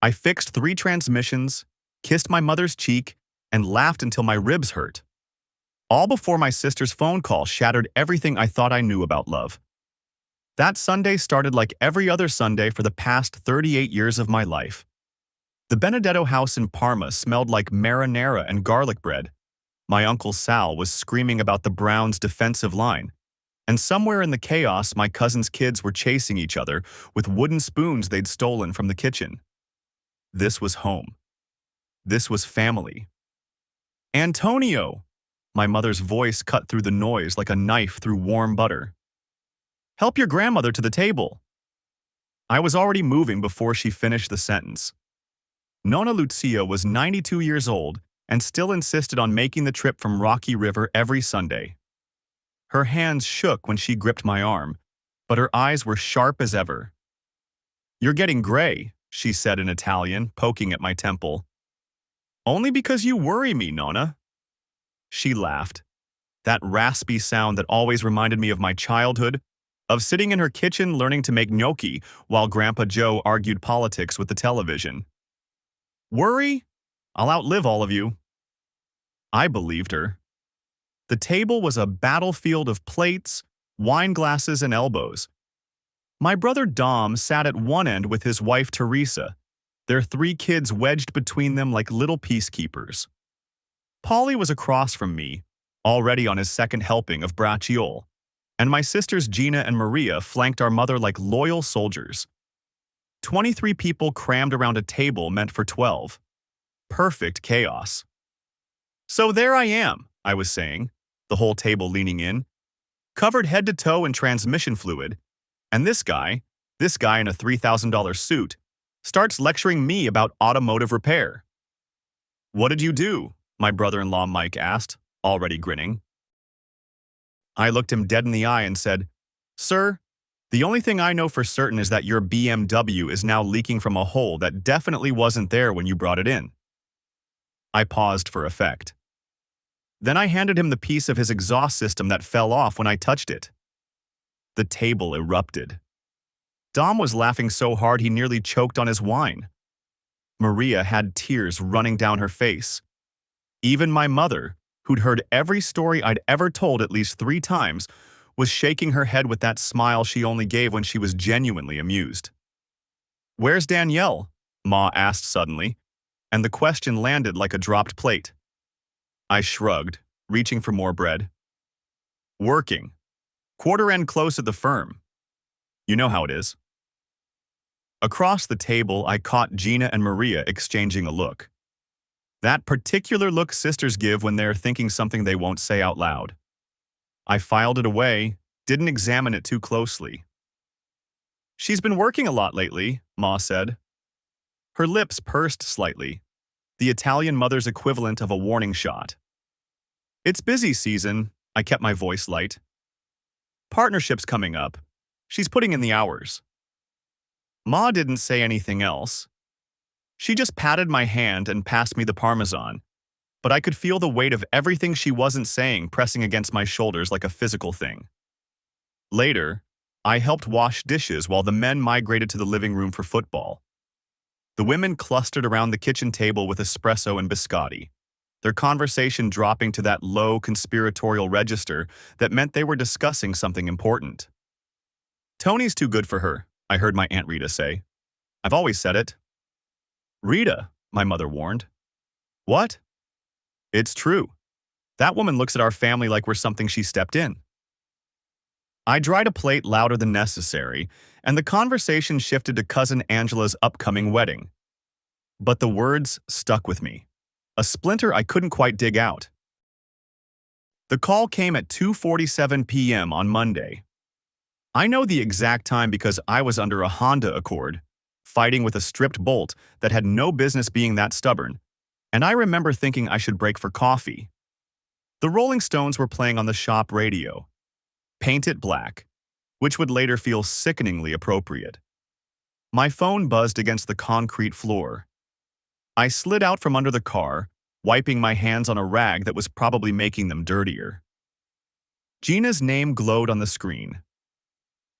I fixed 3 transmissions, kissed my mother's cheek, and laughed until my ribs hurt. All before my sister's phone call shattered everything I thought I knew about love. That Sunday started like every other Sunday for the past 38 years of my life. The Benedetto house in Parma smelled like marinara and garlic bread. My Uncle Sal was screaming about the Browns' defensive line. And somewhere in the chaos, my cousin's kids were chasing each other with wooden spoons they'd stolen from the kitchen. This was home. This was family. Antonio! My mother's voice cut through the noise like a knife through warm butter. Help your grandmother to the table. I was already moving before she finished the sentence. Nonna Lucia was 92 years old and still insisted on making the trip from Rocky River every Sunday. Her hands shook when she gripped my arm, but her eyes were sharp as ever. You're getting gray, she said in Italian, poking at my temple. Only because you worry me, Nonna. She laughed. That raspy sound that always reminded me of my childhood, of sitting in her kitchen learning to make gnocchi while Grandpa Joe argued politics with the television. Worry? I'll outlive all of you. I believed her. The table was a battlefield of plates, wine glasses, and elbows. My brother Dom sat at one end with his wife Teresa, their 3 kids wedged between them like little peacekeepers. Polly was across from me, already on his second helping of braciole, and my sisters Gina and Maria flanked our mother like loyal soldiers. 23 people crammed around a table meant for 12. Perfect chaos. So there I am, I was saying, the whole table leaning in, covered head to toe in transmission fluid, and this guy in a $3,000 suit, starts lecturing me about automotive repair. What did you do? My brother-in-law Mike asked, already grinning. I looked him dead in the eye and said, Sir, the only thing I know for certain is that your BMW is now leaking from a hole that definitely wasn't there when you brought it in. I paused for effect. Then I handed him the piece of his exhaust system that fell off when I touched it. The table erupted. Dom was laughing so hard he nearly choked on his wine. Maria had tears running down her face. Even my mother, who'd heard every story I'd ever told at least 3 times, was shaking her head with that smile she only gave when she was genuinely amused. Where's Danielle? Ma asked suddenly, and the question landed like a dropped plate. I shrugged, reaching for more bread. Working. Quarter end close at the firm. You know how it is. Across the table, I caught Gina and Maria exchanging a look. That particular look sisters give when they're thinking something they won't say out loud. I filed it away, didn't examine it too closely. She's been working a lot lately, Ma said. Her lips pursed slightly, the Italian mother's equivalent of a warning shot. It's busy season, I kept my voice light. Partnership's coming up. She's putting in the hours. Ma didn't say anything else. She just patted my hand and passed me the Parmesan, but I could feel the weight of everything she wasn't saying pressing against my shoulders like a physical thing. Later, I helped wash dishes while the men migrated to the living room for football. The women clustered around the kitchen table with espresso and biscotti, their conversation dropping to that low conspiratorial register that meant they were discussing something important. Tony's too good for her, I heard my Aunt Rita say. I've always said it. Rita, my mother warned. What? It's true. That woman looks at our family like we're something she stepped in. I dried a plate louder than necessary, and the conversation shifted to Cousin Angela's upcoming wedding. But the words stuck with me, a splinter I couldn't quite dig out. The call came at 2:47 p.m. on Monday. I know the exact time because I was under a Honda Accord, fighting with a stripped bolt that had no business being that stubborn, and I remember thinking I should break for coffee. The Rolling Stones were playing on the shop radio. Paint It Black, which would later feel sickeningly appropriate. My phone buzzed against the concrete floor. I slid out from under the car, wiping my hands on a rag that was probably making them dirtier. Gina's name glowed on the screen.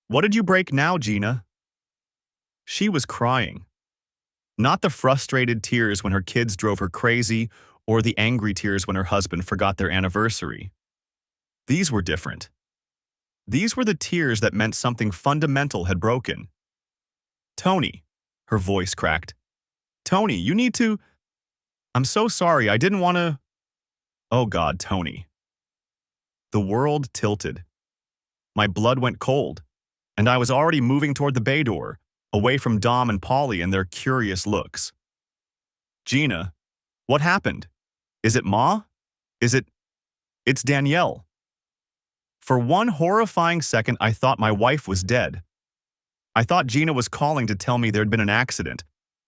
What did you break now, Gina? She was crying. Not the frustrated tears when her kids drove her crazy or the angry tears when her husband forgot their anniversary. These were different. These were the tears that meant something fundamental had broken. Tony, her voice cracked. Tony, you need to… I'm so sorry, I didn't want to… Oh God, Tony. The world tilted. My blood went cold, and I was already moving toward the bay door, away from Dom and Polly and their curious looks. Gina, what happened? Is it Ma? It's Danielle. For one horrifying second, I thought my wife was dead. I thought Gina was calling to tell me there'd been an accident,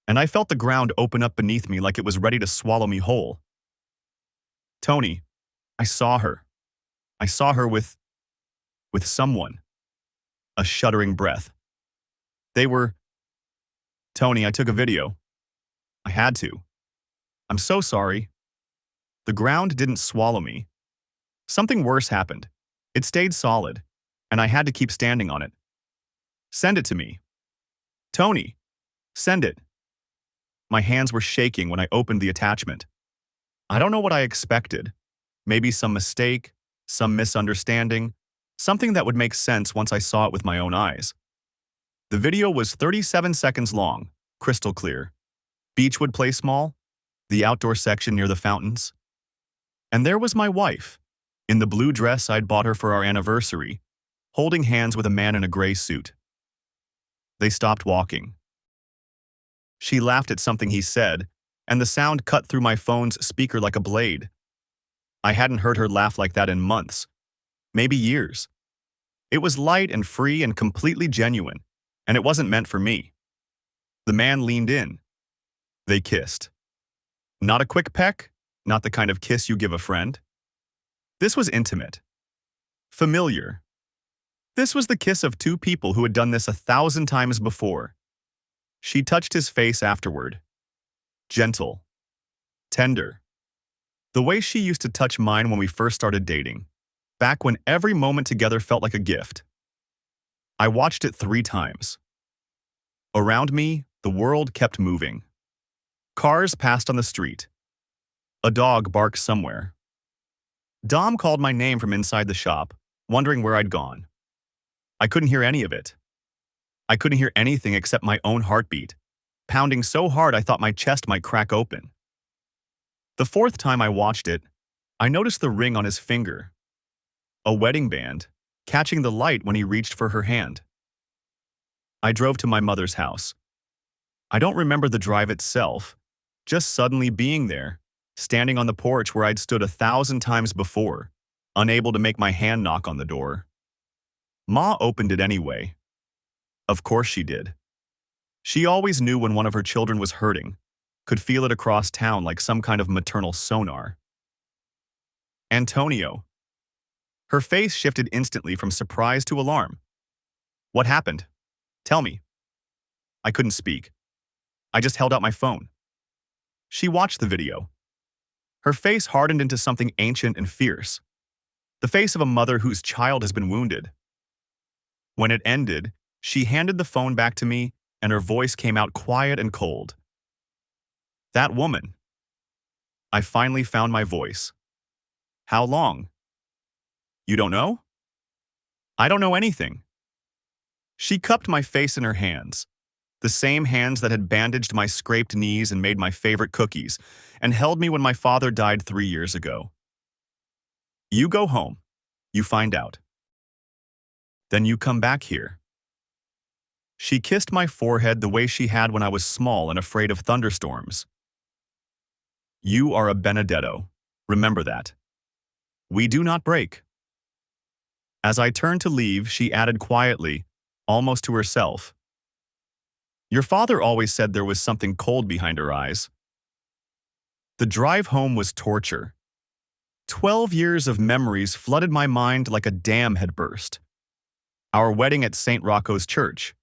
and I felt the ground open up beneath me like it was ready to swallow me whole. Tony, I saw her. I saw her with someone. A shuddering breath. They were… Tony, I took a video. I had to. I'm so sorry. The ground didn't swallow me. Something worse happened. It stayed solid, and I had to keep standing on it. Send it to me. Tony, send it. My hands were shaking when I opened the attachment. I don't know what I expected. Maybe some mistake, some misunderstanding, something that would make sense once I saw it with my own eyes. The video was 37 seconds long, crystal clear. Beechwood Place Mall, the outdoor section near the fountains. And there was my wife, in the blue dress I'd bought her for our anniversary, holding hands with a man in a gray suit. They stopped walking. She laughed at something he said, and the sound cut through my phone's speaker like a blade. I hadn't heard her laugh like that in months, maybe years. It was light and free and completely genuine, and it wasn't meant for me. The man leaned in. They kissed. Not a quick peck, not the kind of kiss you give a friend. This was intimate. Familiar. This was the kiss of two people who had done this 1,000 times before. She touched his face afterward. Gentle. Tender. The way she used to touch mine when we first started dating, back when every moment together felt like a gift. I watched it 3 times. Around me, the world kept moving. Cars passed on the street. A dog barked somewhere. Dom called my name from inside the shop, wondering where I'd gone. I couldn't hear any of it. I couldn't hear anything except my own heartbeat, pounding so hard I thought my chest might crack open. The 4th time I watched it, I noticed the ring on his finger. A wedding band, catching the light when he reached for her hand. I drove to my mother's house. I don't remember the drive itself, just suddenly being there, standing on the porch where I'd stood 1,000 times before, unable to make my hand knock on the door. Ma opened it anyway. Of course she did. She always knew when one of her children was hurting, could feel it across town like some kind of maternal sonar. Antonio. Her face shifted instantly from surprise to alarm. What happened? Tell me. I couldn't speak. I just held out my phone. She watched the video. Her face hardened into something ancient and fierce. The face of a mother whose child has been wounded. When it ended, she handed the phone back to me, and her voice came out quiet and cold. That woman. I finally found my voice. How long? You don't know? I don't know anything. She cupped my face in her hands, the same hands that had bandaged my scraped knees and made my favorite cookies, and held me when my father died 3 years ago. You go home. You find out. Then you come back here. She kissed my forehead the way she had when I was small and afraid of thunderstorms. You are a Benedetto. Remember that. We do not break. As I turned to leave, she added quietly, almost to herself. Your father always said there was something cold behind her eyes. The drive home was torture. 12 years of memories flooded my mind like a dam had burst. Our wedding at St. Rocco's Church.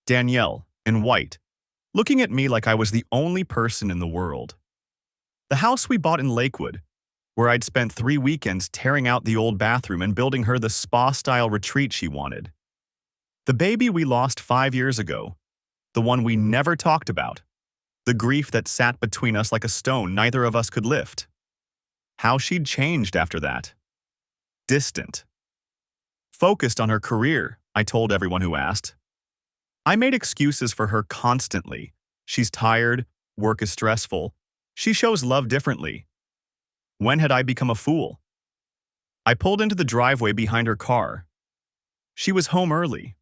Danielle, in white, looking at me like I was the only person in the world. The house we bought in Lakewood, where I'd spent 3 weekends tearing out the old bathroom and building her the spa-style retreat she wanted. The baby we lost 5 years ago, the one we never talked about. The grief that sat between us like a stone neither of us could lift. How she'd changed after that. Distant. Focused on her career, I told everyone who asked. I made excuses for her constantly. She's tired, work is stressful. She shows love differently. When had I become a fool? I pulled into the driveway behind her car. She was home early.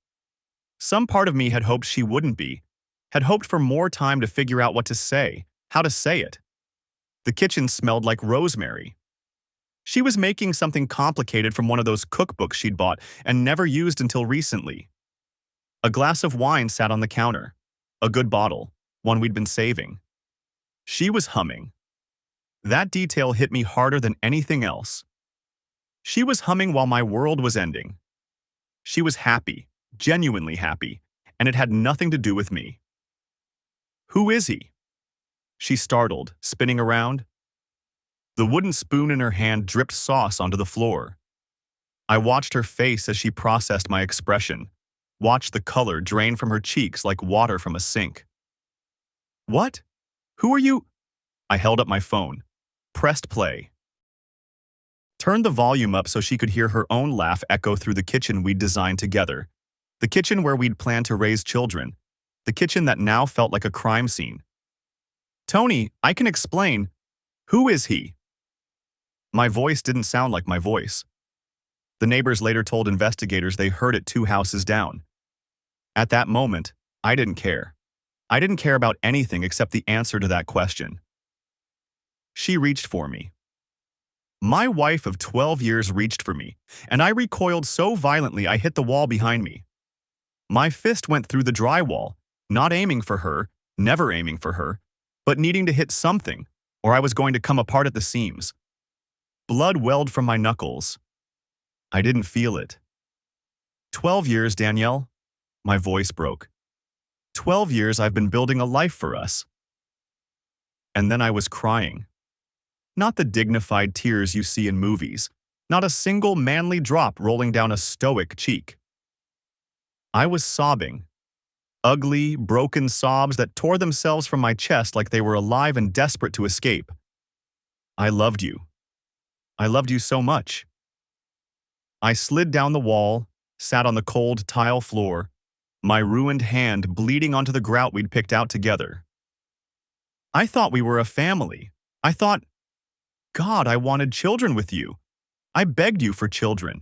Some part of me had hoped she wouldn't be, had hoped for more time to figure out what to say, how to say it. The kitchen smelled like rosemary. She was making something complicated from one of those cookbooks she'd bought and never used until recently. A glass of wine sat on the counter. A good bottle, one we'd been saving. She was humming. That detail hit me harder than anything else. She was humming while my world was ending. She was happy, genuinely happy, and it had nothing to do with me. Who is he? She startled, spinning around. The wooden spoon in her hand dripped sauce onto the floor. I watched her face as she processed my expression, watched the color drain from her cheeks like water from a sink. What? Who are you? I held up my phone, pressed play. Turned the volume up so she could hear her own laugh echo through the kitchen we'd designed together. The kitchen where we'd planned to raise children. The kitchen that now felt like a crime scene. Tony, I can explain. Who is he? My voice didn't sound like my voice. The neighbors later told investigators they heard it 2 houses down. At that moment, I didn't care. I didn't care about anything except the answer to that question. She reached for me. My wife of 12 years reached for me, and I recoiled so violently I hit the wall behind me. My fist went through the drywall, not aiming for her, never aiming for her, but needing to hit something, or I was going to come apart at the seams. Blood welled from my knuckles. I didn't feel it. 12 years, Danielle. My voice broke. 12 years I've been building a life for us. And then I was crying. Not the dignified tears you see in movies, not a single manly drop rolling down a stoic cheek. I was sobbing. Ugly, broken sobs that tore themselves from my chest like they were alive and desperate to escape. I loved you. I loved you so much. I slid down the wall, sat on the cold tile floor, my ruined hand bleeding onto the grout we'd picked out together. I thought we were a family. I thought, God, I wanted children with you. I begged you for children.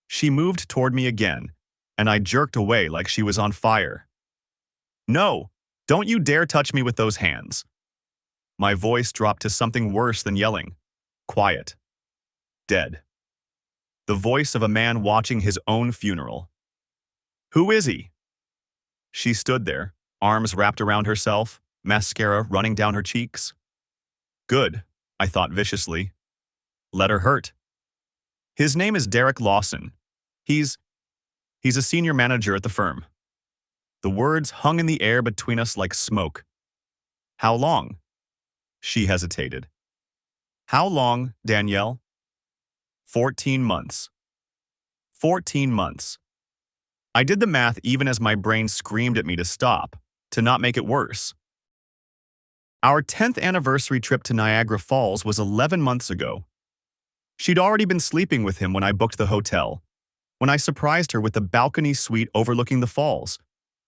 She moved toward me again, and I jerked away like she was on fire. No, don't you dare touch me with those hands. My voice dropped to something worse than yelling. Quiet. Dead. The voice of a man watching his own funeral. Who is he? She stood there, arms wrapped around herself, mascara running down her cheeks. Good, I thought viciously. Let her hurt. His name is Derek Lawson. He's a senior manager at the firm. The words hung in the air between us like smoke. How long? She hesitated. How long, Danielle? 14 months. 14 months. I did the math even as my brain screamed at me to stop, to not make it worse. Our 10th anniversary trip to Niagara Falls was 11 months ago. She'd already been sleeping with him when I booked the hotel, when I surprised her with the balcony suite overlooking the falls,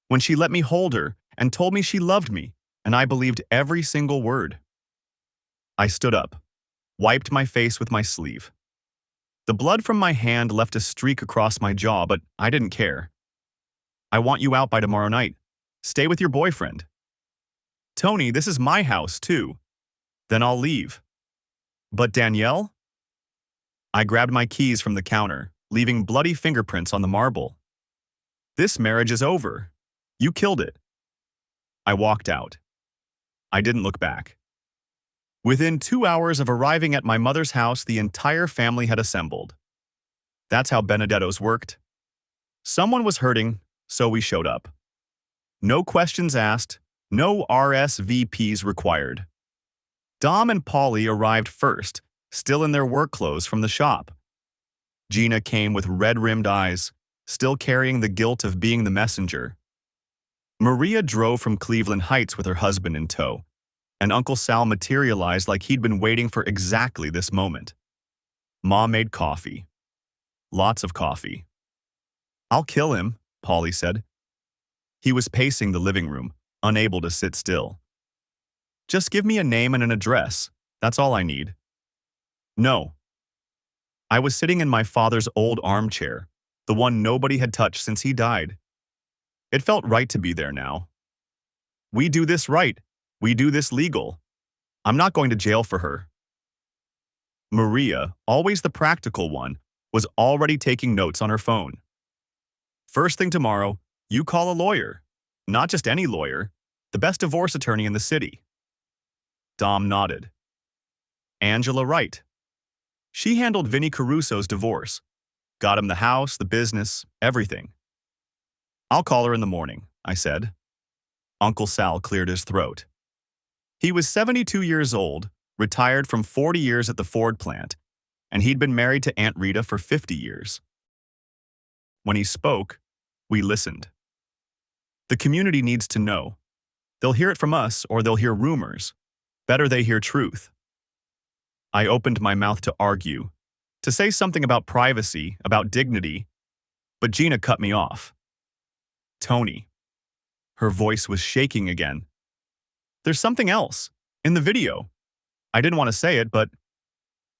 when she let me hold her and told me she loved me, and I believed every single word. I stood up, wiped my face with my sleeve. The blood from my hand left a streak across my jaw, but I didn't care. I want you out by tomorrow night. Stay with your boyfriend. Tony, this is my house, too. Then I'll leave. But Danielle? I grabbed my keys from the counter, leaving bloody fingerprints on the marble. This marriage is over. You killed it. I walked out. I didn't look back. Within 2 hours of arriving at my mother's house, the entire family had assembled. That's how Benedetto's worked. Someone was hurting, so we showed up. No questions asked, no RSVPs required. Dom and Polly arrived first, still in their work clothes from the shop. Gina came with red-rimmed eyes, still carrying the guilt of being the messenger. Maria drove from Cleveland Heights with her husband in tow, and Uncle Sal materialized like he'd been waiting for exactly this moment. Ma made coffee. Lots of coffee. "I'll kill him," Polly said. He was pacing the living room, unable to sit still. "Just give me a name and an address. That's all I need." "No." I was sitting in my father's old armchair, the one nobody had touched since he died. It felt right to be there now. "We do this right. We do this legal. I'm not going to jail for her." Maria, always the practical one, was already taking notes on her phone. "First thing tomorrow, you call a lawyer. Not just any lawyer, the best divorce attorney in the city." Dom nodded. "Angela Wright. She handled Vinnie Caruso's divorce. Got him the house, the business, everything." "I'll call her in the morning," I said. Uncle Sal cleared his throat. He was 72 years old, retired from 40 years at the Ford plant, and he'd been married to Aunt Rita for 50 years. When he spoke, we listened. The community needs to know. They'll hear it from us or they'll hear rumors. Better they hear truth. I opened my mouth to argue, to say something about privacy, about dignity, but Gina cut me off. "Tony." Her voice was shaking again. "There's something else. In the video. I didn't want to say it, but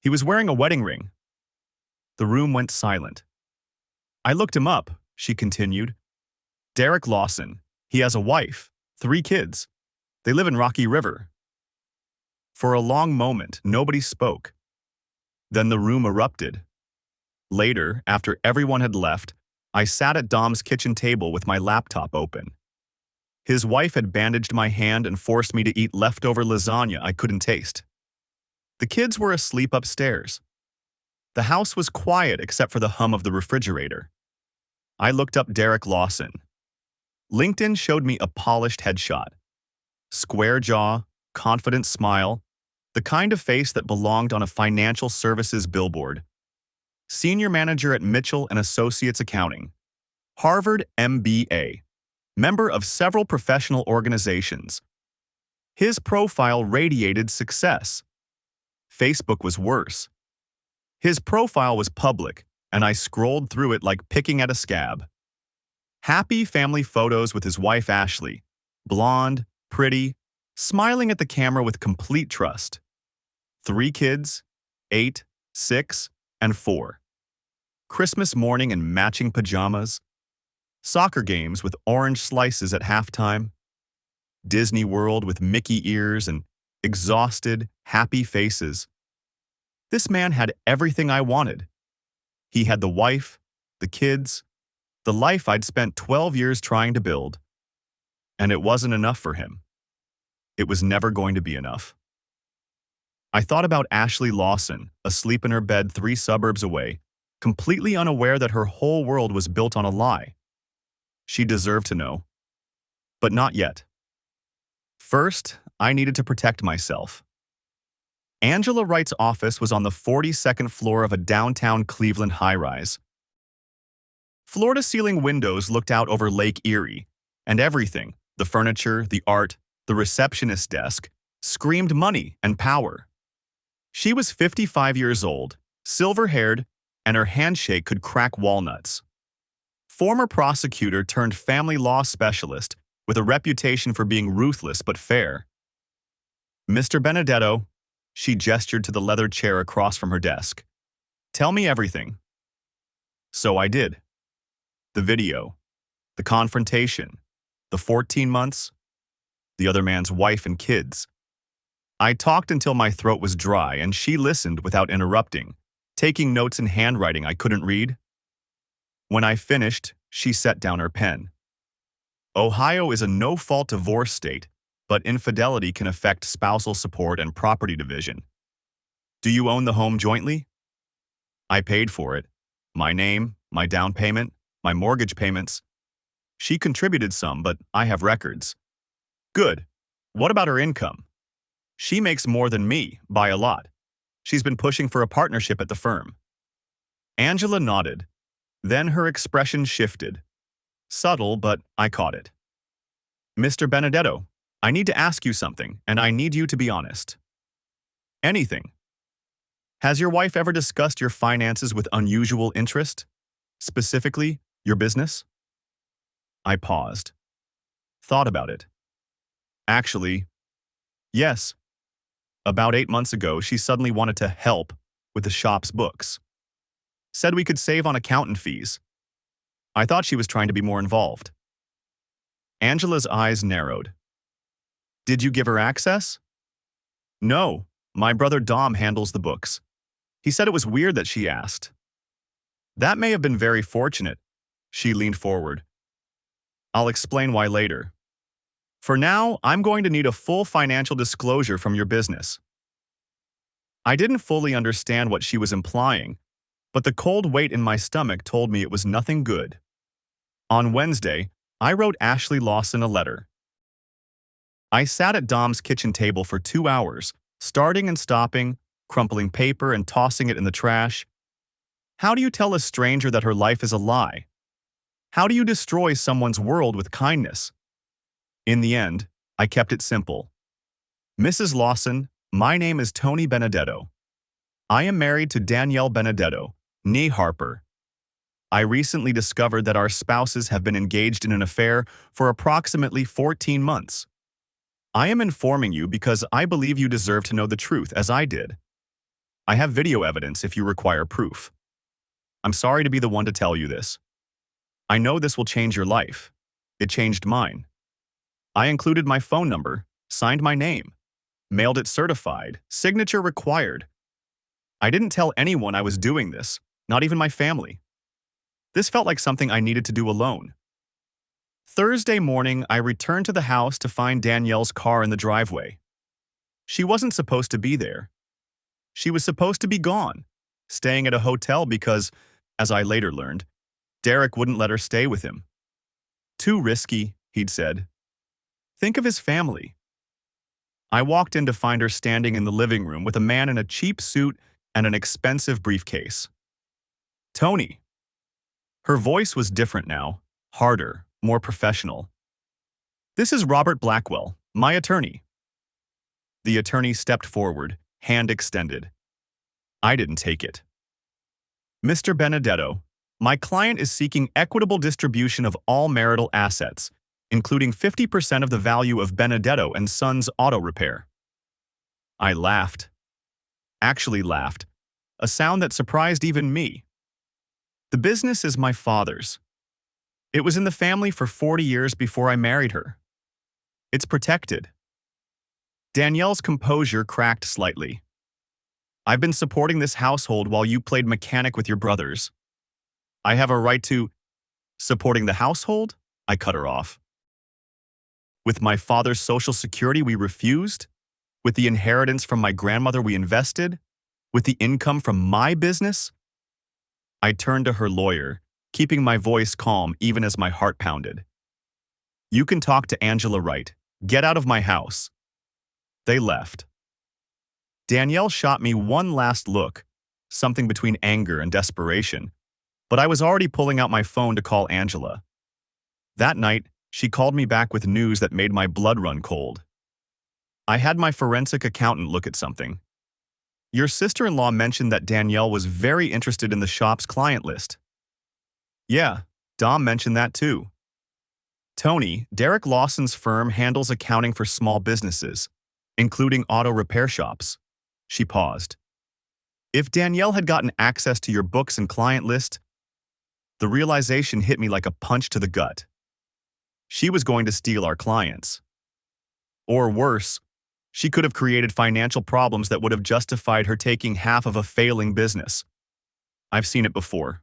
he was wearing a wedding ring." The room went silent. "I looked him up," she continued. "Derek Lawson. He has a wife, 3 kids. They live in Rocky River." For a long moment, nobody spoke. Then the room erupted. Later, after everyone had left, I sat at Dom's kitchen table with my laptop open. His wife had bandaged my hand and forced me to eat leftover lasagna I couldn't taste. The kids were asleep upstairs. The house was quiet except for the hum of the refrigerator. I looked up Derek Lawson. LinkedIn showed me a polished headshot. Square jaw, confident smile, the kind of face that belonged on a financial services billboard. Senior manager at Mitchell and Associates Accounting. Harvard MBA. Member of several professional organizations. His profile radiated success. Facebook was worse. His profile was public, and I scrolled through it like picking at a scab. Happy family photos with his wife Ashley. Blonde, pretty, smiling at the camera with complete trust. 3 kids, 8, 6, and 4. Christmas morning in matching pajamas. Soccer games with orange slices at halftime. Disney World with Mickey ears and exhausted, happy faces. This man had everything I wanted. He had the wife, the kids, the life I'd spent 12 years trying to build. And it wasn't enough for him. It was never going to be enough. I thought about Ashley Lawson, asleep in her bed 3 suburbs away, completely unaware that her whole world was built on a lie. She deserved to know. But not yet. First, I needed to protect myself. Angela Wright's office was on the 42nd floor of a downtown Cleveland high-rise. Floor-to-ceiling windows looked out over Lake Erie, and everything, the furniture, the art, the receptionist desk, screamed money and power. She was 55 years old, silver-haired, and her handshake could crack walnuts. Former prosecutor turned family law specialist with a reputation for being ruthless but fair. "Mr. Benedetto," she gestured to the leather chair across from her desk. "Tell me everything." So I did. The video, the confrontation, the 14 months, the other man's wife and kids. I talked until my throat was dry and she listened without interrupting, taking notes in handwriting I couldn't read. When I finished, she set down her pen. "Ohio is a no-fault divorce state, but infidelity can affect spousal support and property division. Do you own the home jointly?" I paid for it. My name, my down payment, my mortgage payments. She contributed some, but I have records. "Good. What about her income?" "She makes more than me, by a lot. She's been pushing for a partnership at the firm." Angela nodded. Then her expression shifted. Subtle, but I caught it. Mr. Benedetto, I need to ask you something, and I need you to be honest. Anything. Has your wife ever discussed your finances with unusual interest? Specifically, your business? I paused. Thought about it. Actually, yes. About 8 months ago, she suddenly wanted to help with the shop's books. Said we could save on accountant fees. I thought she was trying to be more involved. Angela's eyes narrowed. Did you give her access? No, my brother Dom handles the books. He said it was weird that she asked. That may have been very fortunate. She leaned forward. I'll explain why later. For now, I'm going to need a full financial disclosure from your business. I didn't fully understand what she was implying, but the cold weight in my stomach told me it was nothing good. On Wednesday, I wrote Ashley Lawson a letter. I sat at Dom's kitchen table for 2 hours, starting and stopping, crumpling paper and tossing it in the trash. How do you tell a stranger that her life is a lie? How do you destroy someone's world with kindness? In the end, I kept it simple. Mrs. Lawson, my name is Tony Benedetto. I am married to Danielle Benedetto, née Harper. I recently discovered that our spouses have been engaged in an affair for approximately 14 months. I am informing you because I believe you deserve to know the truth, as I did. I have video evidence if you require proof. I'm sorry to be the one to tell you this. I know this will change your life. It changed mine. I included my phone number, signed my name, mailed it certified, signature required. I didn't tell anyone I was doing this, not even my family. This felt like something I needed to do alone. Thursday morning, I returned to the house to find Danielle's car in the driveway. She wasn't supposed to be there. She was supposed to be gone, staying at a hotel because, as I later learned, Derek wouldn't let her stay with him. Too risky, he'd said. Think of his family. I walked in to find her standing in the living room with a man in a cheap suit and an expensive briefcase. Tony. Her voice was different now, harder, more professional. This is Robert Blackwell, my attorney. The attorney stepped forward, hand extended. I didn't take it. Mr. Benedetto, my client is seeking equitable distribution of all marital assets, including 50% of the value of Benedetto and Sons Auto Repair. I laughed. Actually laughed, a sound that surprised even me. The business is my father's. It was in the family for 40 years before I married her. It's protected. Danielle's composure cracked slightly. I've been supporting this household while you played mechanic with your brothers. I have a right to… Supporting the household? I cut her off. With my father's Social Security we refused? With the inheritance from my grandmother we invested? With the income from my business? I turned to her lawyer, keeping my voice calm even as my heart pounded. You can talk to Angela Wright. Get out of my house. They left. Danielle shot me one last look, something between anger and desperation, but I was already pulling out my phone to call Angela. That night, she called me back with news that made my blood run cold. I had my forensic accountant look at something. Your sister-in-law mentioned that Danielle was very interested in the shop's client list. Yeah, Dom mentioned that too. Tony, Derek Lawson's firm handles accounting for small businesses, including auto repair shops. She paused. If Danielle had gotten access to your books and client list, the realization hit me like a punch to the gut. She was going to steal our clients. Or worse, she could have created financial problems that would have justified her taking half of a failing business. I've seen it before.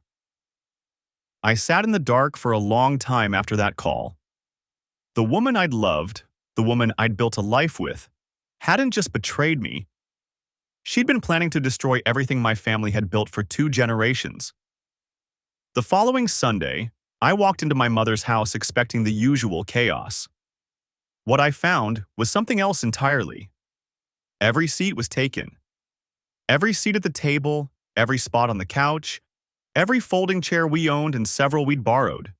I sat in the dark for a long time after that call. The woman I'd loved, the woman I'd built a life with, hadn't just betrayed me. She'd been planning to destroy everything my family had built for 2 generations. The following Sunday, I walked into my mother's house expecting the usual chaos. What I found was something else entirely. Every seat was taken. Every seat at the table, every spot on the couch, every folding chair we owned and several we'd borrowed.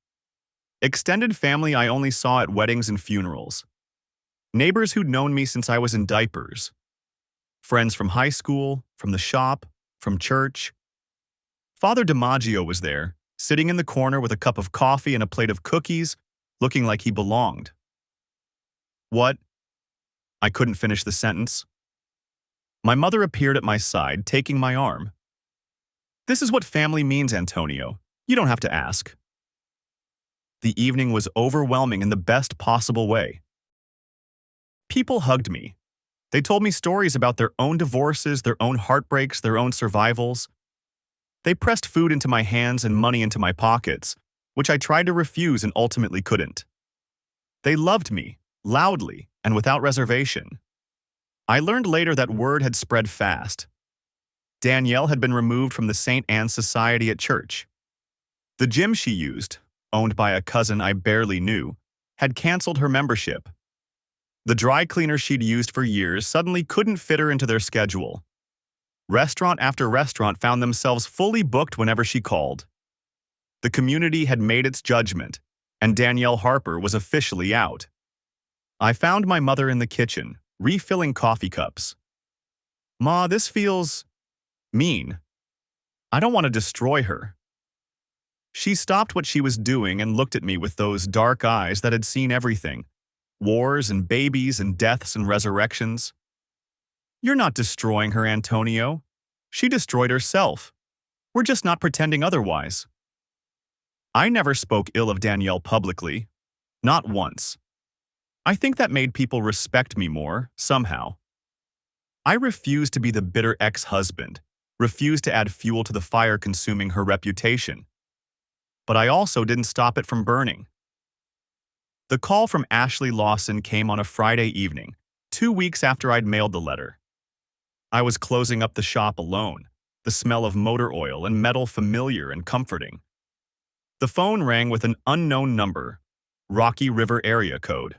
Extended family I only saw at weddings and funerals. Neighbors who'd known me since I was in diapers. Friends from high school, from the shop, from church. Father DiMaggio was there, sitting in the corner with a cup of coffee and a plate of cookies, looking like he belonged. What? I couldn't finish the sentence. My mother appeared at my side, taking my arm. This is what family means, Antonio. You don't have to ask. The evening was overwhelming in the best possible way. People hugged me. They told me stories about their own divorces, their own heartbreaks, their own survivals. They pressed food into my hands and money into my pockets, which I tried to refuse and ultimately couldn't. They loved me, loudly and without reservation. I learned later that word had spread fast. Danielle had been removed from the St. Anne's Society at church. The gym she used, owned by a cousin I barely knew, had canceled her membership. The dry cleaner she'd used for years suddenly couldn't fit her into their schedule. Restaurant after restaurant found themselves fully booked whenever she called. The community had made its judgment, and Danielle Harper was officially out. I found my mother in the kitchen, refilling coffee cups. "Ma, this feels mean. I don't want to destroy her." She stopped what she was doing and looked at me with those dark eyes that had seen everything. Wars and babies and deaths and resurrections. "You're not destroying her, Antonio. She destroyed herself. We're just not pretending otherwise." I never spoke ill of Danielle publicly. Not once. I think that made people respect me more, somehow. I refused to be the bitter ex-husband, refused to add fuel to the fire consuming her reputation. But I also didn't stop it from burning. The call from Ashley Lawson came on a Friday evening, 2 weeks after I'd mailed the letter. I was closing up the shop alone, the smell of motor oil and metal familiar and comforting. The phone rang with an unknown number, Rocky River area code.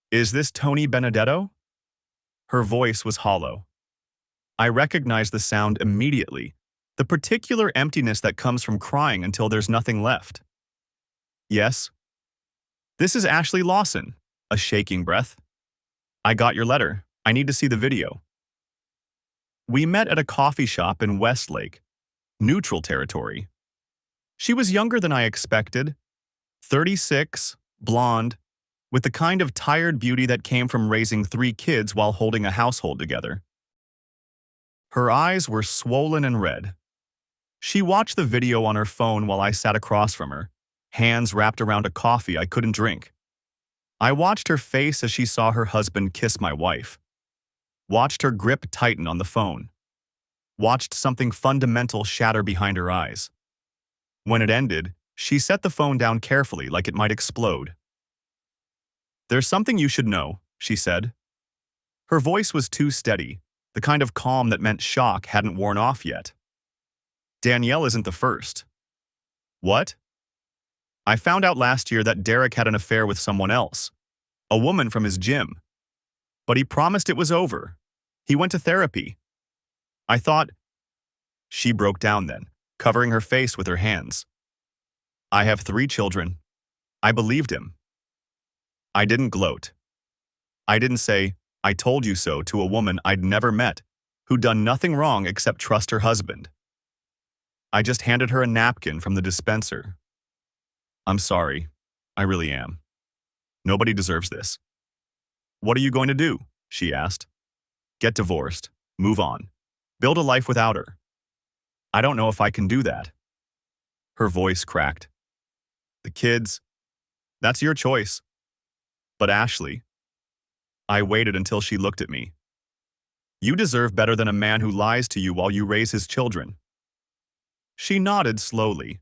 "Is this Tony Benedetto?" Her voice was hollow. I recognized the sound immediately, the particular emptiness that comes from crying until there's nothing left. "Yes." "This is Ashley Lawson," a shaking breath. "I got your letter. I need to see the video." We met at a coffee shop in Slake, neutral territory. She was younger than I expected, 36, blonde, with the kind of tired beauty that came from raising 3 kids while holding a household together. Her eyes were swollen and red. She watched the video on her phone while I sat across from her, hands wrapped around a coffee I couldn't drink. I watched her face as she saw her husband kiss my wife. Watched her grip tighten on the phone. Watched something fundamental shatter behind her eyes. When it ended, she set the phone down carefully like it might explode. "There's something you should know," she said. Her voice was too steady, the kind of calm that meant shock hadn't worn off yet. "Danielle isn't the first." "What?" "I found out last year that Derek had an affair with someone else, a woman from his gym. But he promised it was over. He went to therapy. I thought—" She broke down then, covering her face with her hands. "I have 3 children. I believed him. I didn't gloat. I didn't say, 'I told you so' to a woman I'd never met, who'd done nothing wrong except trust her husband. I just handed her a napkin from the dispenser. I'm sorry. I really am. Nobody deserves this." "What are you going to do?" she asked. "Get divorced. Move on. Build a life without her." "I don't know if I can do that." Her voice cracked. "The kids, that's your choice." "But Ashley—" I waited until she looked at me. "You deserve better than a man who lies to you while you raise his children." She nodded slowly.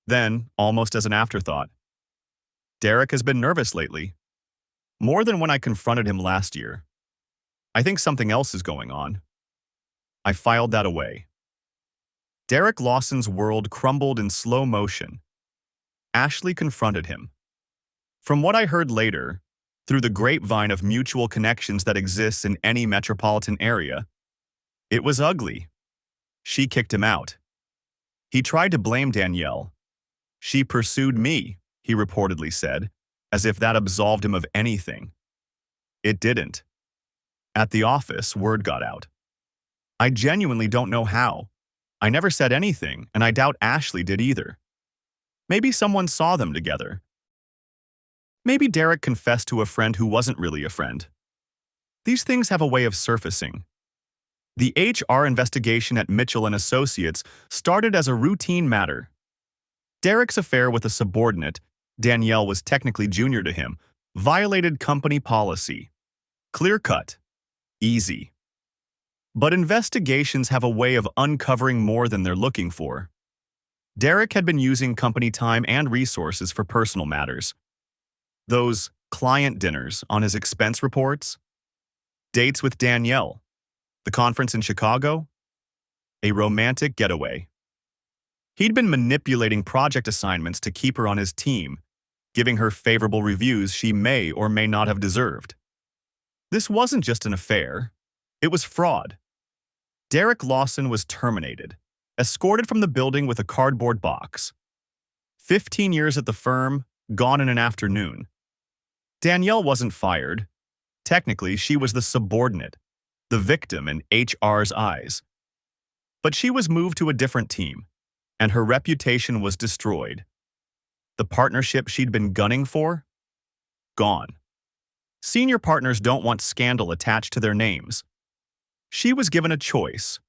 Then, almost as an afterthought, "Derek has been nervous lately. More than when I confronted him last year. I think something else is going on." I filed that away. Derek Lawson's world crumbled in slow motion. Ashley confronted him. From what I heard later, through the grapevine of mutual connections that exists in any metropolitan area, it was ugly. She kicked him out. He tried to blame Danielle. "She pursued me," he reportedly said, as if that absolved him of anything. It didn't. At the office, word got out. I genuinely don't know how. I never said anything, and I doubt Ashley did either. Maybe someone saw them together. Maybe Derek confessed to a friend who wasn't really a friend. These things have a way of surfacing. The HR investigation at Mitchell and Associates started as a routine matter. Derek's affair with a subordinate, Danielle was technically junior to him, violated company policy. Clear-cut. Easy. But investigations have a way of uncovering more than they're looking for. Derek had been using company time and resources for personal matters. Those client dinners on his expense reports, dates with Danielle, the conference in Chicago, a romantic getaway. He'd been manipulating project assignments to keep her on his team, giving her favorable reviews she may or may not have deserved. This wasn't just an affair, it was fraud. Derek Lawson was terminated, escorted from the building with a cardboard box. 15 years at the firm, gone in an afternoon. Danielle wasn't fired. Technically, she was the subordinate, the victim in HR's eyes. But she was moved to a different team, and her reputation was destroyed. The partnership she'd been gunning for? Gone. Senior partners don't want scandal attached to their names. She was given a choice: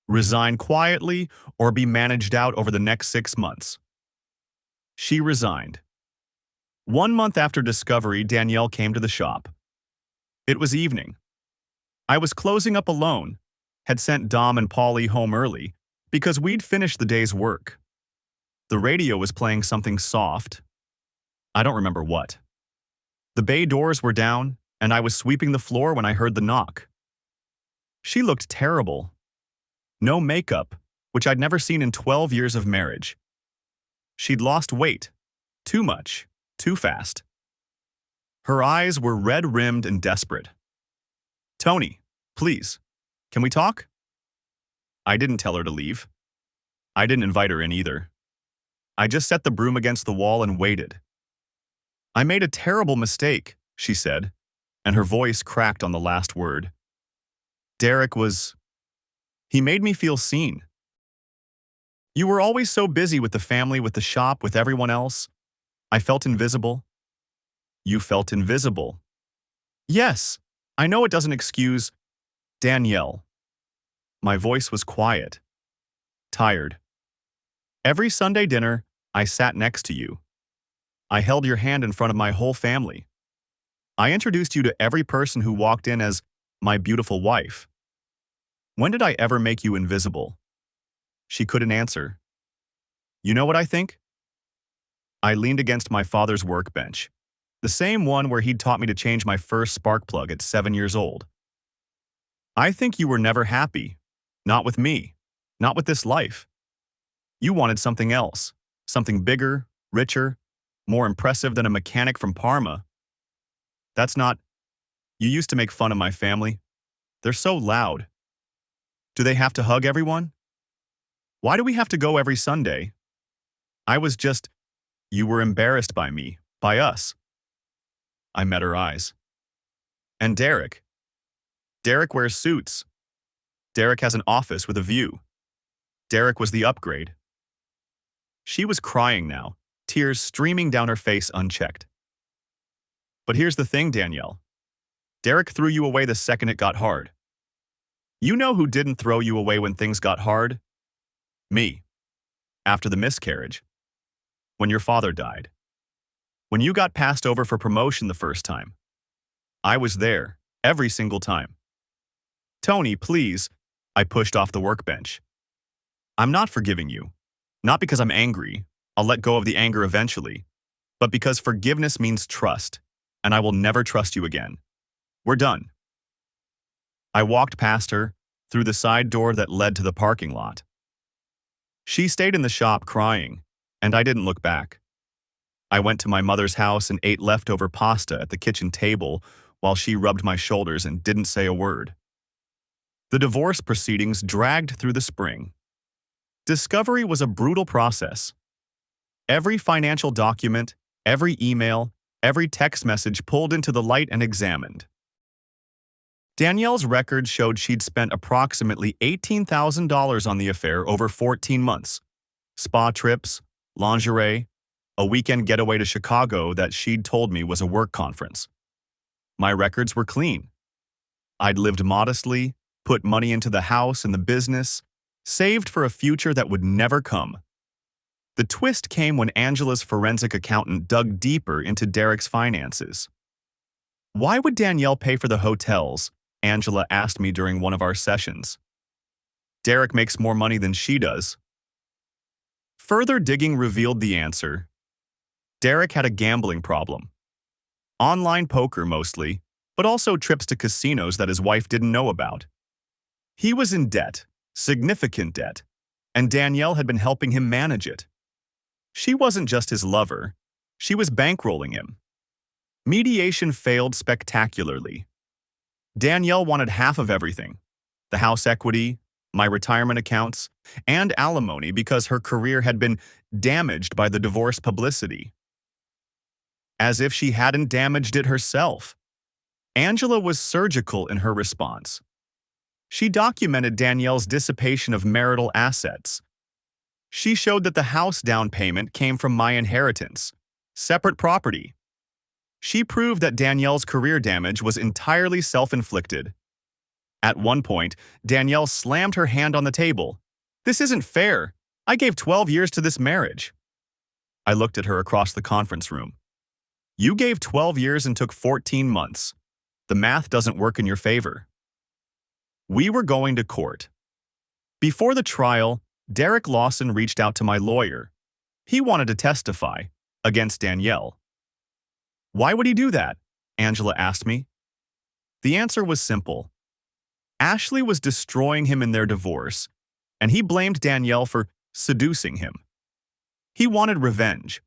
resign quietly or be managed out over the next 6 months. She resigned. 1 month after discovery, Danielle came to the shop. It was evening. I was closing up alone, had sent Dom and Paulie home early because we'd finished the day's work. The radio was playing something soft. I don't remember what. The bay doors were down, and I was sweeping the floor when I heard the knock. She looked terrible. No makeup, which I'd never seen in 12 years of marriage. She'd lost weight. Too much. Too fast. Her eyes were red-rimmed and desperate. "Tony, please, can we talk?" I didn't tell her to leave. I didn't invite her in either. I just set the broom against the wall and waited. "I made a terrible mistake," she said, and her voice cracked on the last word. Derek was... He made me feel seen. "You were always so busy with the family, with the shop, with everyone else. I felt invisible." "You felt invisible." "Yes, I know it doesn't excuse..." "Danielle." My voice was quiet, tired. "Every Sunday dinner, I sat next to you. I held your hand in front of my whole family. I introduced you to every person who walked in as my beautiful wife. When did I ever make you invisible?" She couldn't answer. "You know what I think?" I leaned against my father's workbench, the same one where he'd taught me to change my first spark plug at 7 years old. "I think you were never happy. Not with me. Not with this life. You wanted something else. Something bigger, richer, more impressive than a mechanic from Parma. That's not... You used to make fun of my family. They're so loud. Do they have to hug everyone? Why do we have to go every Sunday? I was just... You were embarrassed by me, by us." I met her eyes. "And Derek? Derek wears suits. Derek has an office with a view. Derek was the upgrade." She was crying now, tears streaming down her face unchecked. "But here's the thing, Danielle. Derek threw you away the second it got hard. You know who didn't throw you away when things got hard? Me. After the miscarriage. When your father died. When you got passed over for promotion the first time. I was there, every single time. Tony, please." I pushed off the workbench. "I'm not forgiving you. Not because I'm angry. I'll let go of the anger eventually. But because forgiveness means trust, and I will never trust you again. We're done." I walked past her, through the side door that led to the parking lot. She stayed in the shop crying, and I didn't look back. I went to my mother's house and ate leftover pasta at the kitchen table while she rubbed my shoulders and didn't say a word. The divorce proceedings dragged through the spring. Discovery was a brutal process. Every financial document, Every email, every text message pulled into the light and examined. Danielle's records showed she'd spent approximately $18,000 on the affair over 14 months. Spa trips, lingerie, a weekend getaway to Chicago that she'd told me was a work conference. My records were clean. I'd lived modestly, put money into the house and the business, saved for a future that would never come. The twist came when Angela's forensic accountant dug deeper into Derek's finances. "Why would Danielle pay for the hotels?" Angela asked me during one of our sessions. "Derek makes more money than she does." Further digging revealed the answer. Derek had a gambling problem. Online poker mostly, but also trips to casinos that his wife didn't know about. He was in debt, significant debt, and Danielle had been helping him manage it. She wasn't just his lover, she was bankrolling him. Mediation failed spectacularly. Danielle wanted half of everything: the house equity, my retirement accounts, and alimony because her career had been damaged by the divorce publicity. As if she hadn't damaged it herself. Angela was surgical in her response. She documented Danielle's dissipation of marital assets. She showed that the house down payment came from my inheritance, separate property. She proved that Danielle's career damage was entirely self-inflicted. At one point, Danielle slammed her hand on the table. "This isn't fair. I gave 12 years to this marriage." I looked at her across the conference room. "You gave 12 years and took 14 months. The math doesn't work in your favor." We were going to court. Before the trial, Derek Lawson reached out to my lawyer. He wanted to testify against Danielle. "Why would he do that?" Angela asked me. The answer was simple. Ashley was destroying him in their divorce, and he blamed Danielle for seducing him. He wanted revenge.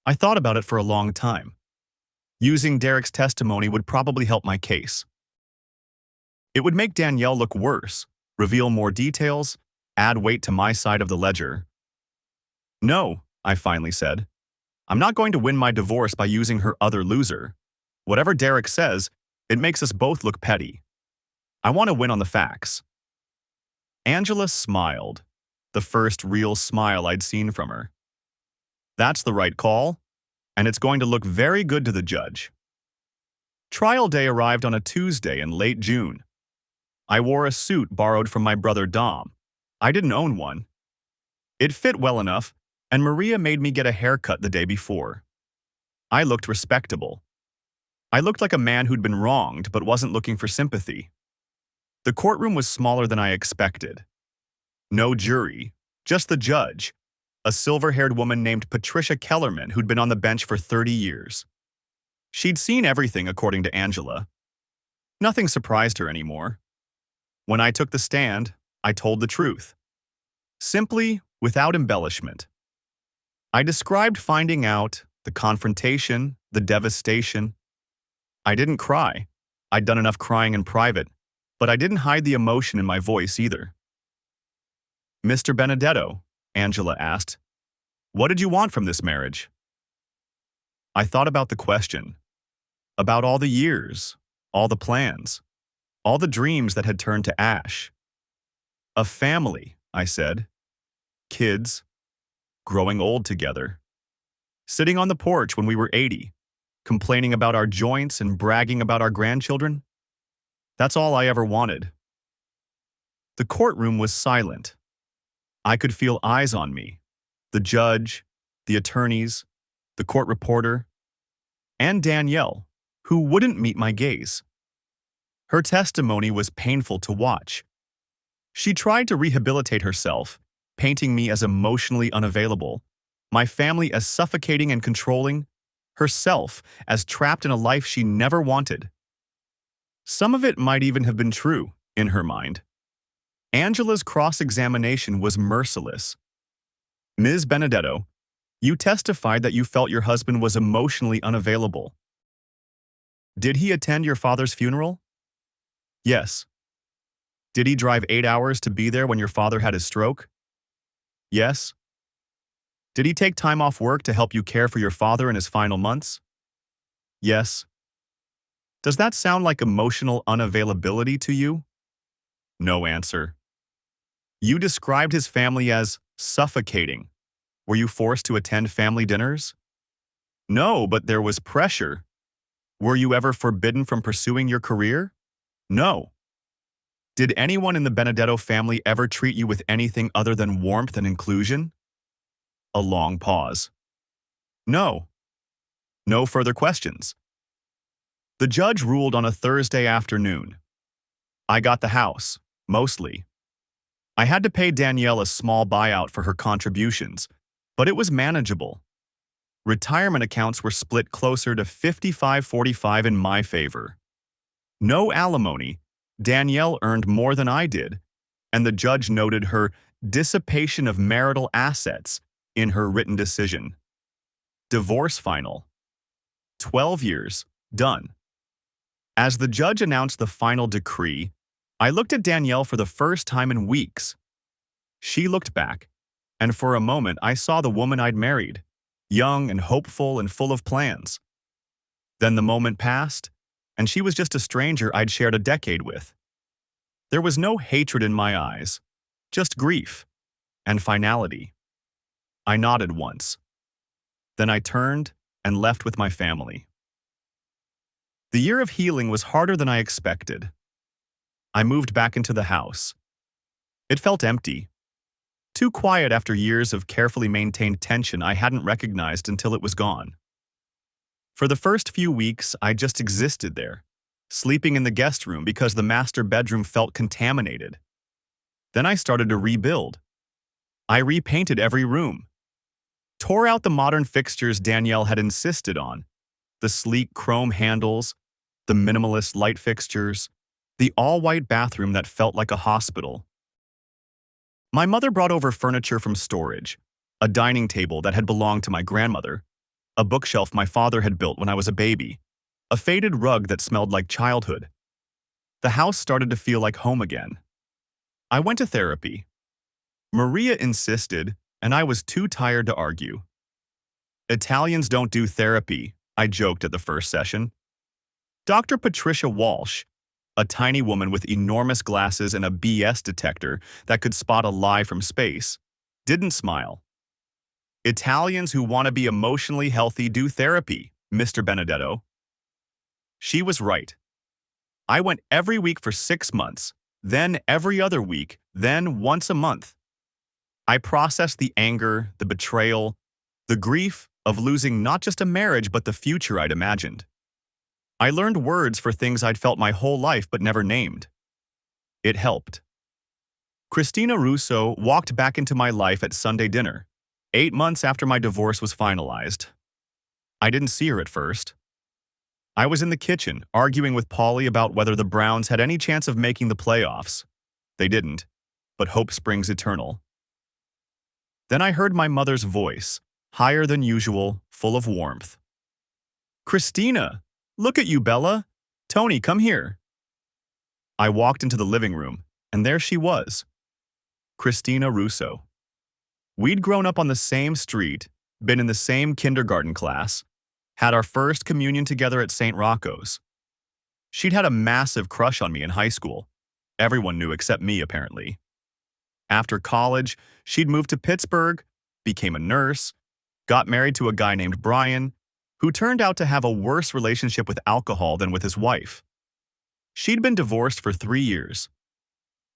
I thought about it for a long time. Using Derek's testimony would probably help my case. It would make Danielle look worse, reveal more details, add weight to my side of the ledger. "No," I finally said. "I'm not going to win my divorce by using her other loser. Whatever Derek says, it makes us both look petty. I want to win on the facts." Angela smiled, the first real smile I'd seen from her. "That's the right call, and it's going to look very good to the judge." Trial day arrived on a Tuesday in late June. I wore a suit borrowed from my brother Dom. I didn't own one. It fit well enough, and Maria made me get a haircut the day before. I looked respectable. I looked like a man who'd been wronged but wasn't looking for sympathy. The courtroom was smaller than I expected. No jury, just the judge, a silver-haired woman named Patricia Kellerman who'd been on the bench for 30 years. She'd seen everything, according to Angela. Nothing surprised her anymore. When I took the stand, I told the truth. Simply, without embellishment. I described finding out, the confrontation, the devastation. I didn't cry. I'd done enough crying in private, but I didn't hide the emotion in my voice either. "Mr. Benedetto," Angela asked, "what did you want from this marriage?" I thought about the question, about all the years, all the plans, all the dreams that had turned to ash. "A family," I said. "Kids, growing old together. Sitting on the porch when we were 80, complaining about our joints and bragging about our grandchildren. That's all I ever wanted." The courtroom was silent. I could feel eyes on me. The judge, the attorneys, the court reporter, and Danielle, who wouldn't meet my gaze. Her testimony was painful to watch. She tried to rehabilitate herself, painting me as emotionally unavailable, my family as suffocating and controlling, herself as trapped in a life she never wanted. Some of it might even have been true, in her mind. Angela's cross-examination was merciless. "Ms. Benedetto, you testified that you felt your husband was emotionally unavailable. Did he attend your father's funeral?" "Yes." "Did he drive 8 hours to be there when your father had his stroke?" "Yes." Did he take time off work to help you care for your father in his final months? Yes. Does that sound like emotional unavailability to you? No answer. You described his family as suffocating. Were you forced to attend family dinners? No, but there was pressure. Were you ever forbidden from pursuing your career? No. Did anyone in the Benedetto family ever treat you with anything other than warmth and inclusion? A long pause. No. No further questions. The judge ruled on a Thursday afternoon. I got the house, mostly. I had to pay Danielle a small buyout for her contributions, but it was manageable. Retirement accounts were split closer to 55-45 in my favor. No alimony. Danielle earned more than I did, and the judge noted her dissipation of marital assets in her written decision. Divorce final. 12 years. Done. As the judge announced the final decree, I looked at Danielle for the first time in weeks. She looked back, and for a moment I saw the woman I'd married, young and hopeful and full of plans. Then the moment passed, and she was just a stranger I'd shared a decade with. There was no hatred in my eyes, just grief and finality. I nodded once. Then I turned and left with my family. The year of healing was harder than I expected. I moved back into the house. It felt empty. Too quiet after years of carefully maintained tension I hadn't recognized until it was gone. For the first few weeks, I just existed there, sleeping in the guest room because the master bedroom felt contaminated. Then I started to rebuild. I repainted every room, tore out the modern fixtures Danielle had insisted on, the sleek chrome handles, the minimalist light fixtures, the all-white bathroom that felt like a hospital. My mother brought over furniture from storage, a dining table that had belonged to my grandmother, a bookshelf my father had built when I was a baby, a faded rug that smelled like childhood. The house started to feel like home again. I went to therapy. Maria insisted, and I was too tired to argue. Italians don't do therapy, I joked at the first session. Dr. Patricia Walsh, a tiny woman with enormous glasses and a BS detector that could spot a lie from space, didn't smile. Italians who want to be emotionally healthy do therapy, Mr. Benedetto. She was right. I went every week for 6 months, then every other week, then once a month. I processed the anger, the betrayal, the grief of losing not just a marriage but the future I'd imagined. I learned words for things I'd felt my whole life but never named. It helped. Christina Russo walked back into my life at Sunday dinner, 8 months after my divorce was finalized. I didn't see her at first. I was in the kitchen, arguing with Polly about whether the Browns had any chance of making the playoffs. They didn't, but hope springs eternal. Then I heard my mother's voice, higher than usual, full of warmth. "Christina, look at you, Bella. Tony, come here." I walked into the living room, and there she was, Christina Russo. We'd grown up on the same street, been in the same kindergarten class, had our first communion together at St. Rocco's. She'd had a massive crush on me in high school. Everyone knew except me, apparently. After college, she'd moved to Pittsburgh, became a nurse, got married to a guy named Brian, who turned out to have a worse relationship with alcohol than with his wife. She'd been divorced for 3 years.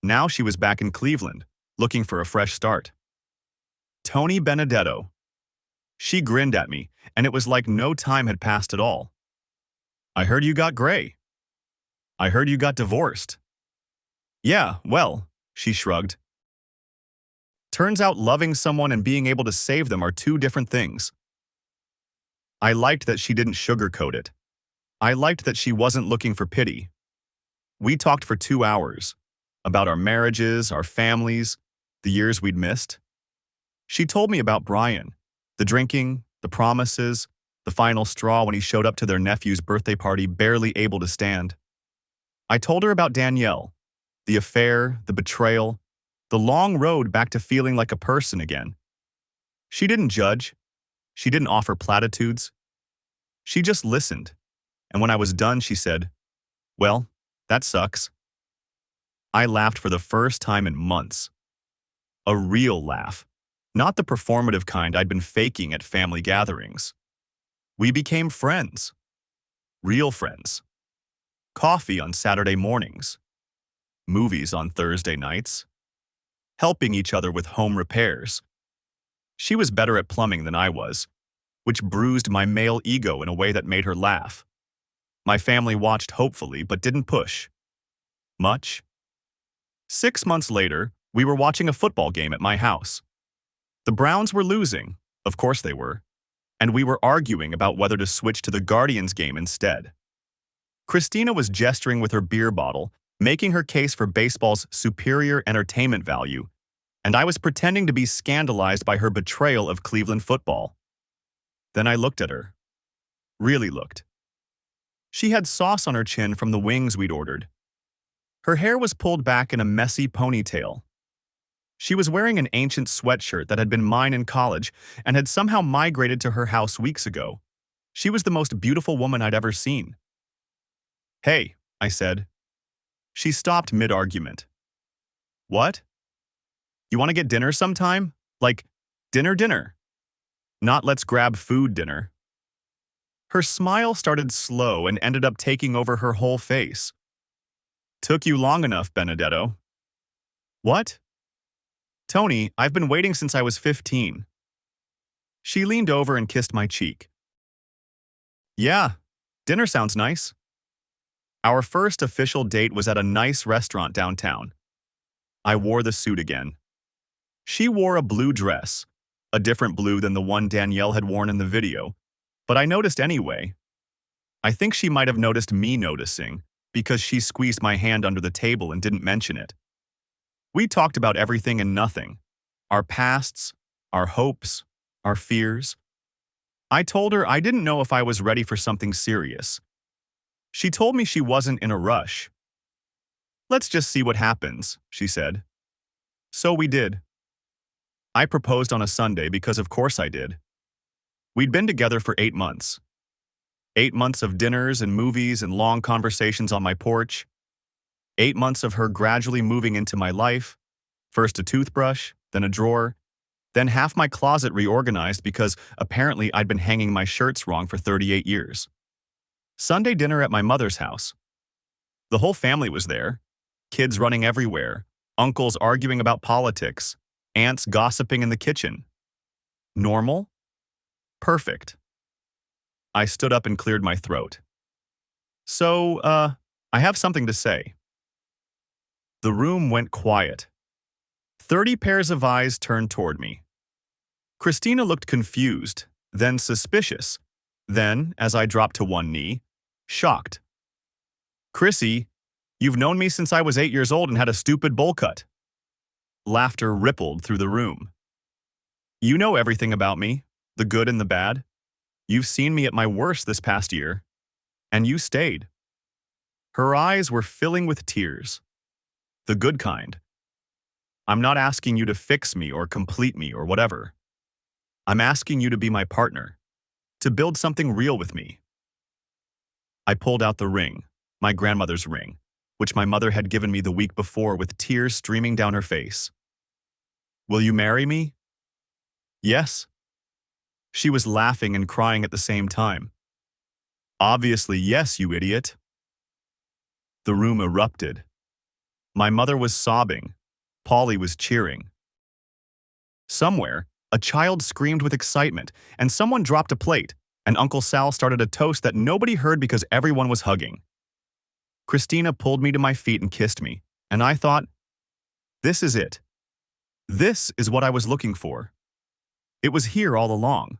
Now she was back in Cleveland, looking for a fresh start. Tony Benedetto. She grinned at me, and it was like no time had passed at all. "I heard you got gray. I heard you got divorced." "Yeah, well," she shrugged. "Turns out loving someone and being able to save them are two different things." I liked that she didn't sugarcoat it. I liked that she wasn't looking for pity. We talked for 2 hours, about our marriages, our families, the years we'd missed. She told me about Brian, the drinking, the promises, the final straw when he showed up to their nephew's birthday party barely able to stand. I told her about Danielle, the affair, the betrayal, the long road back to feeling like a person again. She didn't judge. She didn't offer platitudes. She just listened. And when I was done, she said, "Well, that sucks." I laughed for the first time in months. A real laugh. Not the performative kind I'd been faking at family gatherings. We became friends. Real friends. Coffee on Saturday mornings. Movies on Thursday nights. Helping each other with home repairs. She was better at plumbing than I was, which bruised my male ego in a way that made her laugh. My family watched hopefully, but didn't push. Much. 6 months later, we were watching a football game at my house. The Browns were losing, of course they were, and we were arguing about whether to switch to the Guardians game instead. Christina was gesturing with her beer bottle, making her case for baseball's superior entertainment value, and I was pretending to be scandalized by her betrayal of Cleveland football. Then I looked at her. Really looked. She had sauce on her chin from the wings we'd ordered. Her hair was pulled back in a messy ponytail. She was wearing an ancient sweatshirt that had been mine in college and had somehow migrated to her house weeks ago. She was the most beautiful woman I'd ever seen. "Hey," I said. She stopped mid-argument. "What? You want to get dinner sometime? Like, dinner? Not let's grab food dinner." Her smile started slow and ended up taking over her whole face. "Took you long enough, Benedetto." "What?" "Tony, I've been waiting since I was 15. She leaned over and kissed my cheek. "Yeah, dinner sounds nice." Our first official date was at a nice restaurant downtown. I wore the suit again. She wore a blue dress, a different blue than the one Danielle had worn in the video, but I noticed anyway. I think she might have noticed me noticing, because she squeezed my hand under the table and didn't mention it. We talked about everything and nothing. Our pasts, our hopes, our fears. I told her I didn't know if I was ready for something serious. She told me she wasn't in a rush. "Let's just see what happens," she said. So we did. I proposed on a Sunday because of course I did. We'd been together for 8 months. 8 months of dinners and movies and long conversations on my porch. 8 months of her gradually moving into my life, first a toothbrush, then a drawer, then half my closet reorganized because apparently I'd been hanging my shirts wrong for 38 years. Sunday dinner at my mother's house. The whole family was there. Kids running everywhere, uncles arguing about politics, aunts gossiping in the kitchen. Normal? Perfect. I stood up and cleared my throat. "So, I have something to say." The room went quiet. 30 pairs of eyes turned toward me. Christina looked confused, then suspicious, then, as I dropped to one knee, shocked. "Chrissy, you've known me since I was 8 years old and had a stupid bowl cut." Laughter rippled through the room. "You know everything about me, the good and the bad. You've seen me at my worst this past year. And you stayed." Her eyes were filling with tears. The good kind. "I'm not asking you to fix me or complete me or whatever. I'm asking you to be my partner, to build something real with me." I pulled out the ring, my grandmother's ring, which my mother had given me the week before with tears streaming down her face. "Will you marry me?" "Yes." She was laughing and crying at the same time. "Obviously, yes, you idiot." The room erupted. My mother was sobbing. Polly was cheering. Somewhere, a child screamed with excitement, and someone dropped a plate, and Uncle Sal started a toast that nobody heard because everyone was hugging. Christina pulled me to my feet and kissed me, and I thought, this is it. This is what I was looking for. It was here all along.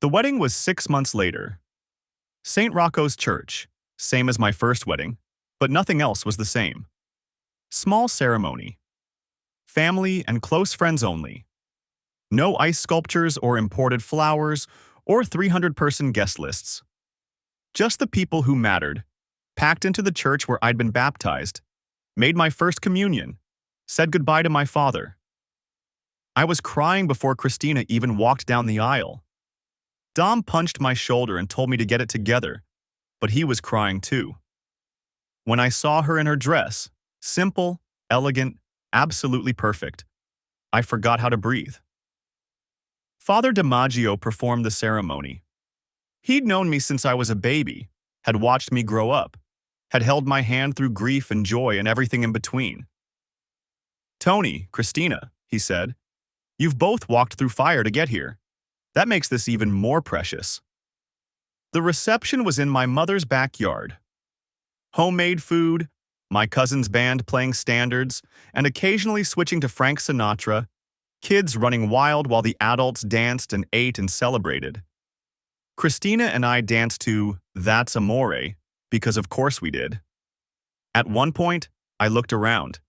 The wedding was 6 months later. St. Rocco's Church, same as my first wedding, but nothing else was the same. Small ceremony. Family and close friends only. No ice sculptures or imported flowers or 300-person guest lists. Just the people who mattered, packed into the church where I'd been baptized, made my first communion, said goodbye to my father. I was crying before Christina even walked down the aisle. Dom punched my shoulder and told me to get it together, but he was crying too. When I saw her in her dress, simple, elegant, absolutely perfect, I forgot how to breathe. Father DiMaggio performed the ceremony. He'd known me since I was a baby, had watched me grow up, had held my hand through grief and joy and everything in between. "Tony, Christina," he said, "you've both walked through fire to get here. That makes this even more precious." The reception was in my mother's backyard. Homemade food, my cousin's band playing standards, and occasionally switching to Frank Sinatra, kids running wild while the adults danced and ate and celebrated. Christina and I danced to "That's Amore," because of course we did. At one point, I looked around,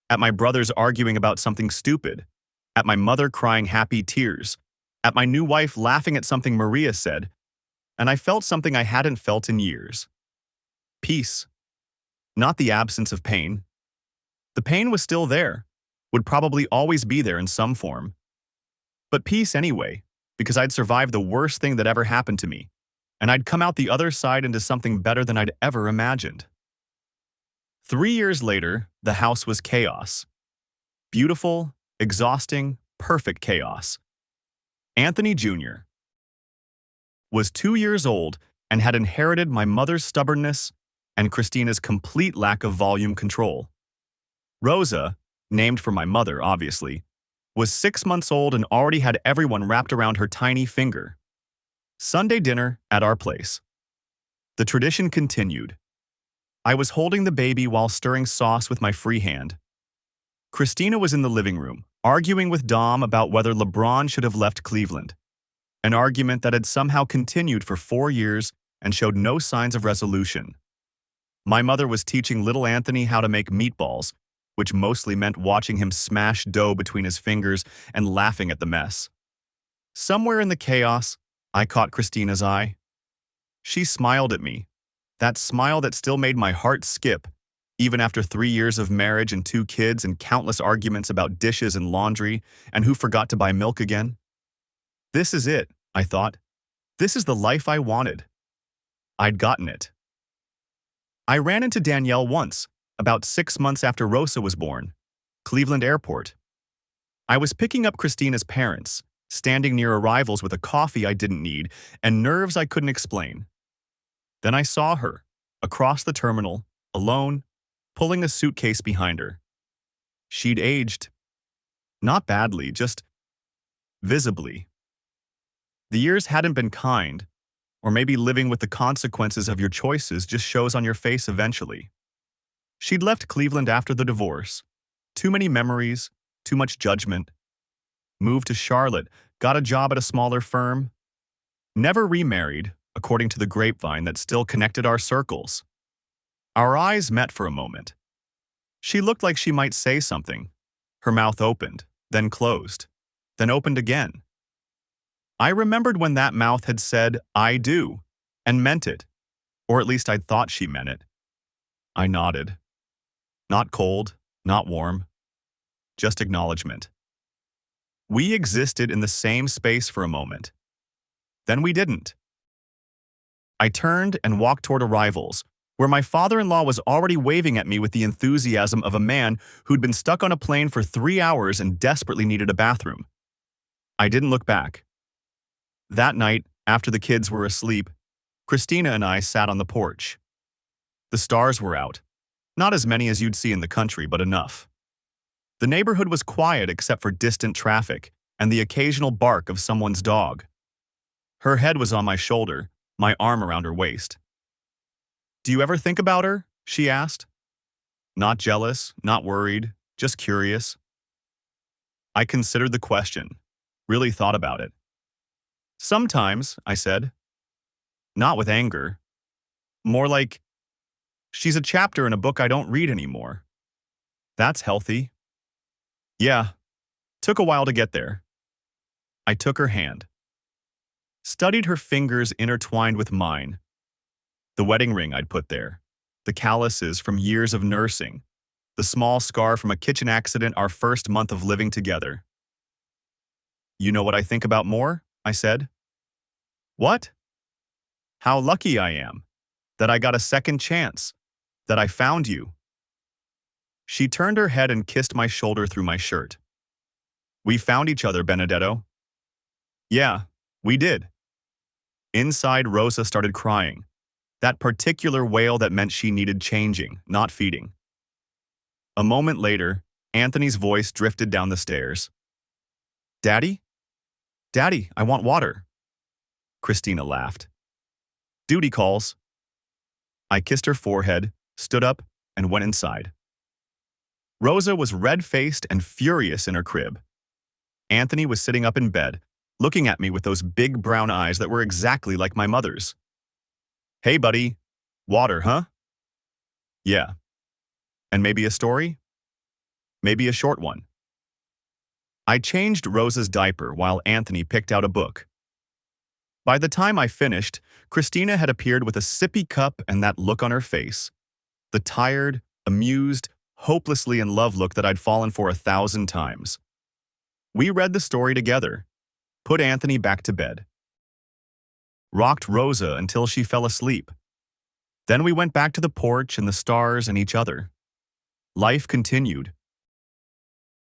at my brothers arguing about something stupid, at my mother crying happy tears, at my new wife laughing at something Maria said, and I felt something I hadn't felt in years. Peace. Not the absence of pain. The pain was still there, would probably always be there in some form. But peace anyway, because I'd survived the worst thing that ever happened to me, and I'd come out the other side into something better than I'd ever imagined. 3 years later, the house was chaos. Beautiful, exhausting, perfect chaos. Anthony Jr. was 2 years old and had inherited my mother's stubbornness and Christina's complete lack of volume control. Rosa, named for my mother, obviously, was 6 months old and already had everyone wrapped around her tiny finger. Sunday dinner at our place. The tradition continued. I was holding the baby while stirring sauce with my free hand. Christina was in the living room, arguing with Dom about whether LeBron should have left Cleveland, an argument that had somehow continued for 4 years and showed no signs of resolution. My mother was teaching little Anthony how to make meatballs, which mostly meant watching him smash dough between his fingers and laughing at the mess. Somewhere in the chaos, I caught Christina's eye. She smiled at me, that smile that still made my heart skip, even after 3 years of marriage and 2 kids and countless arguments about dishes and laundry and who forgot to buy milk again. This is it, I thought. This is the life I wanted. I'd gotten it. I ran into Danielle once, about 6 months after Rosa was born, Cleveland Airport. I was picking up Christina's parents, standing near arrivals with a coffee I didn't need and nerves I couldn't explain. Then I saw her, across the terminal, alone, pulling a suitcase behind her. She'd aged. Not badly, just visibly. The years hadn't been kind, or maybe living with the consequences of your choices just shows on your face eventually. She'd left Cleveland after the divorce. Too many memories, too much judgment. Moved to Charlotte, got a job at a smaller firm. Never remarried, according to the grapevine that still connected our circles. Our eyes met for a moment. She looked like she might say something. Her mouth opened, then closed, then opened again. I remembered when that mouth had said, "I do," and meant it, or at least I'd thought she meant it. I nodded. Not cold, not warm, just acknowledgement. We existed in the same space for a moment. Then we didn't. I turned and walked toward arrivals, where my father-in-law was already waving at me with the enthusiasm of a man who'd been stuck on a plane for 3 hours and desperately needed a bathroom. I didn't look back. That night, after the kids were asleep, Christina and I sat on the porch. The stars were out. Not as many as you'd see in the country, but enough. The neighborhood was quiet except for distant traffic and the occasional bark of someone's dog. Her head was on my shoulder, my arm around her waist. "Do you ever think about her?" she asked. Not jealous, not worried, just curious. I considered the question, really thought about it. "Sometimes," I said. Not with anger. More like, she's a chapter in a book I don't read anymore. That's healthy. Yeah, took a while to get there. I took her hand. Studied her fingers intertwined with mine. The wedding ring I'd put there. The calluses from years of nursing. The small scar from a kitchen accident our first month of living together. You know what I think about more? I said. What? How lucky I am. That I got a second chance. That I found you. She turned her head and kissed my shoulder through my shirt. We found each other, Benedetto. Yeah, we did. Inside, Rosa started crying. That particular wail that meant she needed changing, not feeding. A moment later, Anthony's voice drifted down the stairs. Daddy? Daddy, I want water. Christina laughed. Duty calls. I kissed her forehead, stood up, and went inside. Rosa was red-faced and furious in her crib. Anthony was sitting up in bed, looking at me with those big brown eyes that were exactly like my mother's. Hey, buddy. Water, huh? Yeah. And maybe a story? Maybe a short one. I changed Rosa's diaper while Anthony picked out a book. By the time I finished, Christina had appeared with a sippy cup and that look on her face. The tired, amused, hopelessly in love look that I'd fallen for 1,000 times. We read the story together, put Anthony back to bed, rocked Rosa until she fell asleep. Then we went back to the porch and the stars and each other. Life continued,